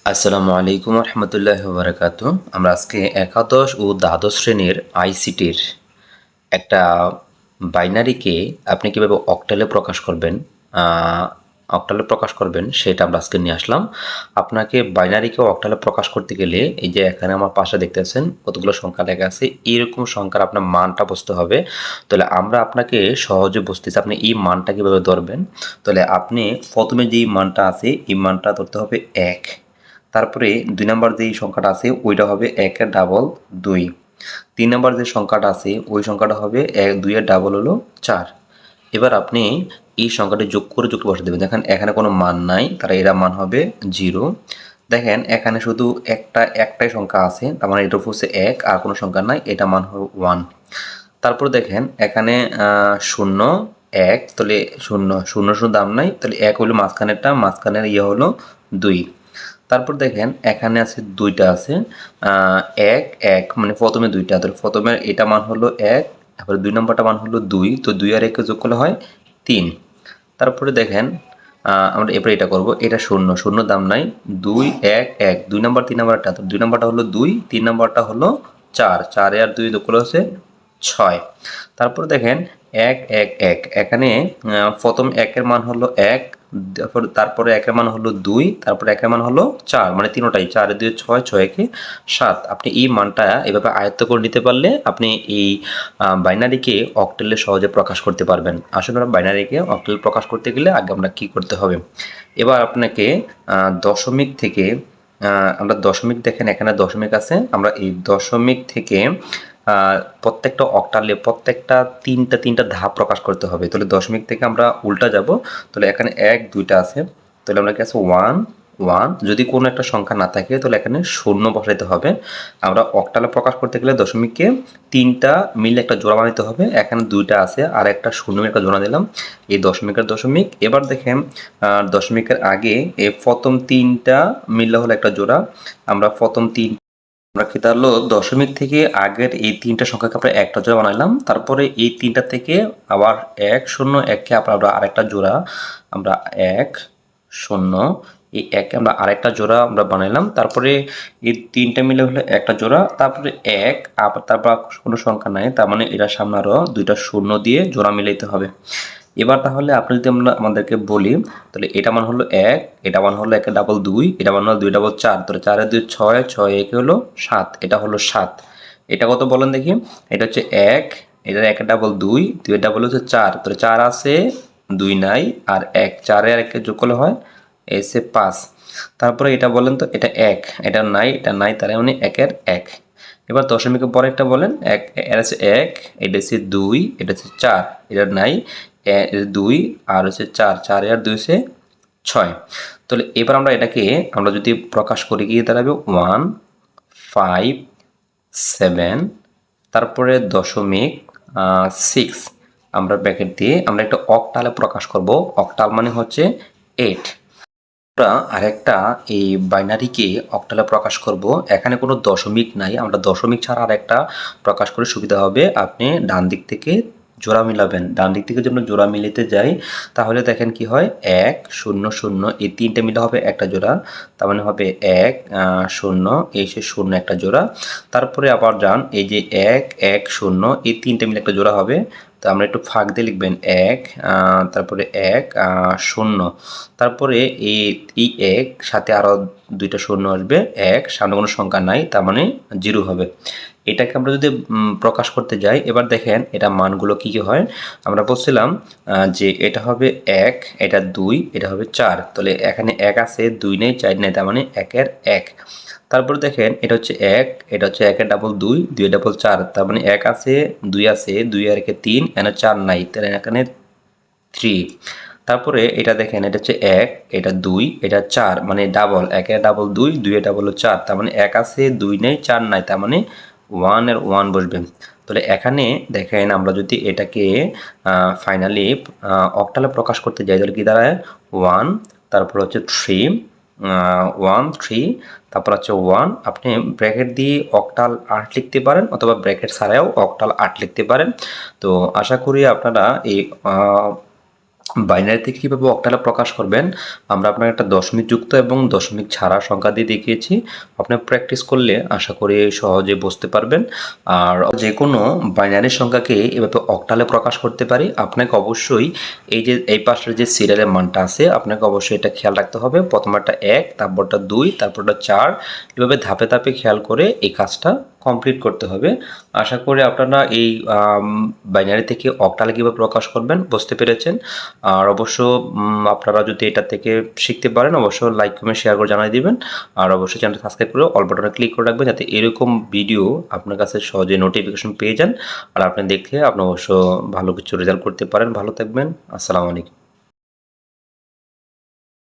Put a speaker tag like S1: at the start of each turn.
S1: আসসালামু আলাইকুম রহমতুল্লাহ বারাকাতু। আমরা আজকে একাদশ ও দ্বাদশ শ্রেণীর আইসিটির একটা বাইনারিকে আপনি কীভাবে অক্টালে প্রকাশ করবেন সেটা আমরা আজকে নিয়ে আসলাম। আপনাকে বাইনারিকে অক্টালে প্রকাশ করতে গেলে এই যে এখানে আমার পাশে দেখতেছেন কতগুলো সংখ্যা লেখা আছে, এরকম সংখ্যার আপনার মানটা বুঝতে হবে। তাহলে আমরা আপনাকে সহজে বুঝতেছি আপনি এই মানটা কীভাবে ধরবেন। তাহলে আপনি প্রথমে যেই মানটা আছে এই মানটা ধরতে হবে 1। তারপরে 2 নাম্বার যেই সংখ্যাটা আছে ওইটা হবে 1 এর ডাবল 2। 3 নাম্বার যে সংখ্যাটা আছে ওই সংখ্যাটা হবে 2 এর ডাবল হলো 4। এবার আপনি এই সংখ্যাটি যোগ করে বসে দেবেন। দেখেন এখানে কোনো মান নাই, তাহলে এর মান হবে 0। দেখেন এখানে শুধু একটাই সংখ্যা আছে, তার মানে এটা হচ্ছে 1 আর কোনো সংখ্যা নাই, এটা মান হবে 1। তারপর দেখেন এখানে 0 1, তাহলে 0 দাম নাই, তাহলে 1 হলো মাঝখানের হলো 2। তারপর দেখেন এখানে আছে 2টা আছে, 1 1 মানে প্রথমে 2টা, তাহলে প্রথমে এটা মান হলো 1, তারপরে 2 নম্বরটা মান হলো 2, তো 2 আর 1 যোগ করলে হয় 3। তারপরে দেখেন আমরা এরপরে এটা করব, এটা 0 দাম নাই, 2 1 1 2 নম্বর 3 নম্বরটা, তো 2 নম্বরটা হলো 2, 3 নম্বরটা হলো 4, 4 আর 2 যোগ করলে হচ্ছে 6। তারপর দেখেন 1 1 1 এখানে প্রথম 1 এর মান হলো 1, তারপরে 1 এর মান হলো 2, তারপরে 1 এর মান হলো 4, মানে তিনটাই 4 এর 2 6, 6 একে 7। আপনি এই মানটা এভাবে আয়ত্ত করে নিতে পারলে আপনি এই বাইনারিকে অক্টেলে সহজে প্রকাশ করতে পারবেন। আসলে আমরা বাইনারিকে অক্টেলে প্রকাশ করতে গেলে আগে আমরা কি করতে হবে, এবার আপনাকে দশমিক থেকে আমরা দশমিক, দেখেন এখানে দশমিক আছে, আমরা এই দশমিক থেকে প্রত্যেকটা অক্টালে প্রত্যেকটা তিনটা ধাপ প্রকাশ করতে হবে। তাহলে দশমিক থেকে আমরা উল্টা যাব, তাহলে এখানে 1 2টা আছে, তাহলে আমরা কি আছে 1 1, যদি কোনো একটা সংখ্যা না থাকে তাহলে এখানে 0 বসাইতে হবে। আমরা অক্টালে প্রকাশ করতে গেলে দশমিককে তিনটা মিলে একটা জোড়া বানাইতে হবে, এখানে 2টা আছে আর একটা 0 একটা জোড়া দিলাম, এই দশমিকের দশমিক। এবার দেখেন দশমিকের আগে এই প্রথম 3টা মিললে হলো একটা জোড়া, আমরা প্রথম 3 আমরা কি তাহলে দশমিক থেকে আগের এই 3টা সংখ্যাকে আমরা একটা জোড়া বানাইলাম, তারপরে এই 3টা থেকে আবার 1 0 1 কে আমরা আরেকটা জোড়া, আমরা 1 0 এই 1 কে আমরা আরেকটা জোড়া আমরা বানাইলাম, তারপরে এই 3টা মিলে হলো একটা জোড়া, তারপরে 1 আবার তারপর কোনো সংখ্যা নাই, তার মানে এটার সামনে আরো 2টা 0 দিয়ে জোড়া মিলাইতে হবে। এবার তাহলে আপনি যদি আমরা আমাদেরকে বলি, তাহলে এটা মান হলো 1, এটা মান হলো 1 এর ডাবল 2, এটা মান হলো 2 ডাবল 4, তাহলে 4 এর 2 6, 6 1 হলো 7, এটা হলো 7। এটা কত বলেন দেখি, এটা হচ্ছে 1, এটা 1 এর ডাবল 2, 2 এর ডাবল হচ্ছে 4, তাহলে 4 আছে 2 নাই আর 1, 4 আর 1 যোগ করলে হয় এসে 5। তারপরে এটা বলেন তো, এটা 1, এটা নাই, তার মানে 1 এর 1। এবার দশমিকের পরে একটা বলেন, 1 এর আছে 1, এটা হচ্ছে 2, এটা হচ্ছে 4, এটা নাই, 2 আর হচ্ছে 4, 4 আর 2 হচ্ছে 6। তাহলে এবার আমরা যদি প্রকাশ করি কি দাঁড়াবে 1 5 7, তারপরে দশমিক 6, আমরা ব্র্যাকেট দিয়ে আমরা একটা অক্টালে প্রকাশ করব। অক্টাল মানে হচ্ছে 8। আমরা আরেকটা এই বাইনারিকে অক্টালে প্রকাশ করব, এখানে কোনো দশমিক নাই, আমরা দশমিক ছাড়া আরেকটা প্রকাশ করে সুবিধা হবে। আপনি ডান দিক থেকে জোড়া মিলাবেন, ডান দিক থেকে যদি জোড়া মিলাতে যাই তাহলে দেখেন কি হয়, 1 0 0 এই 3টে মিলে হবে একটা জোড়া, তার মানে হবে 1 0 এই সে 0 একটা জোড়া। তারপরে আবার যান, এই যে 1 1 0 এই 3টে মিলে একটা জোড়া হবে, তো আমরা একটু ফাঁক দিয়ে লিখবেন 1, তারপরে 1 0, তারপরে এই 1 সাথে আরও 2টা 0 আসবে, 1 সামনে কোনো সংখ্যা নাই, তার মানে 0 হবে। এটাকে আমরা যদি প্রকাশ করতে যাই, এবার দেখেন এটা মানগুলো কি হয়। আমরা বলছিলাম যে এটা হবে 1, এটা 2, এটা হবে 4, তাহলে এখানে 1 আছে 2 নেই 4 নেই, তার মানে 1 এর 1। তারপর দেখেন এটা হচ্ছে 1, এটা হচ্ছে 1 এর ডাবল 2, 2 এর ডাবল 4, তার মানে 1 আছে 2 আছে 2 আর 1 3, এখানে 4 নাই, তাহলে এখানে 3। তারপরে এটা দেখেন এটা হচ্ছে 1, এটা 2, এটা 4, মানে ডাবল, 1 এর ডাবল 2, 2 এর ডাবল 4, তার মানে 1 আছে 2 নেই 4 নাই, তার মানে 1 এর 1 বসবে। তাহলে এখানে দেখেন আমরা যদি এটাকে ফাইনালি অক্টালে প্রকাশ করতে যাই তাহলে কি দাঁড়ায় 1, তারপর হচ্ছে 3, 1 3, তারপর হচ্ছে 1। আপনি ব্র্যাকেট দিয়ে অক্টাল 8 লিখতে পারেন অথবা ব্র্যাকেট ছাড়াও অক্টাল 8 লিখতে পারেন। তো আশা করি আপনারা এই বাইনারি থেকে কীভাবে অক্টালে প্রকাশ করবেন, আমরা আপনাকে একটা দশমিক যুক্ত এবং দশমিক ছাড়া সংখ্যা দিয়ে দেখিয়েছি। আপনি প্র্যাকটিস করলে আশা করি সহজে বুঝতে পারবেন। আর যেকোনো বাইনারি সংখ্যাকে এভাবে অক্টালে প্রকাশ করতে পারি। আপনাকে অবশ্যই এই যে এই পাশের যে সিরিয়ালের মানটা আছে, আপনাকে অবশ্যই এটা খেয়াল রাখতে হবে। প্রথমটা 1, তারপরটা 2, তারপরটা 4, এভাবে ধাপে ধাপে খেয়াল করে এই কাজটা কমপ্লিট করতে হবে। আশা করি আপনারা এই বাইনারি থেকে অক্টালে কীভাবে প্রকাশ করবেন বুঝতে পেরেছেন। আর অবশ্য আপনারা যদি এটা থেকে শিখতে পারেন, অবশ্যই লাইক, কমেন্ট, শেয়ার করে জানিয়ে দিবেন। আর অবশ্যই চ্যানেলটা সাবস্ক্রাইব করে অল বাটনে ক্লিক করে রাখবেন, যাতে এরকম ভিডিও আপনার কাছে সহজে নোটিফিকেশন পেয়ে যান। আর আপনি দেখে আপনি অবশ্য ভালো কিছু রেজাল্ট করতে পারেন। ভালো থাকবেন। আসসালামু আলাইকুম।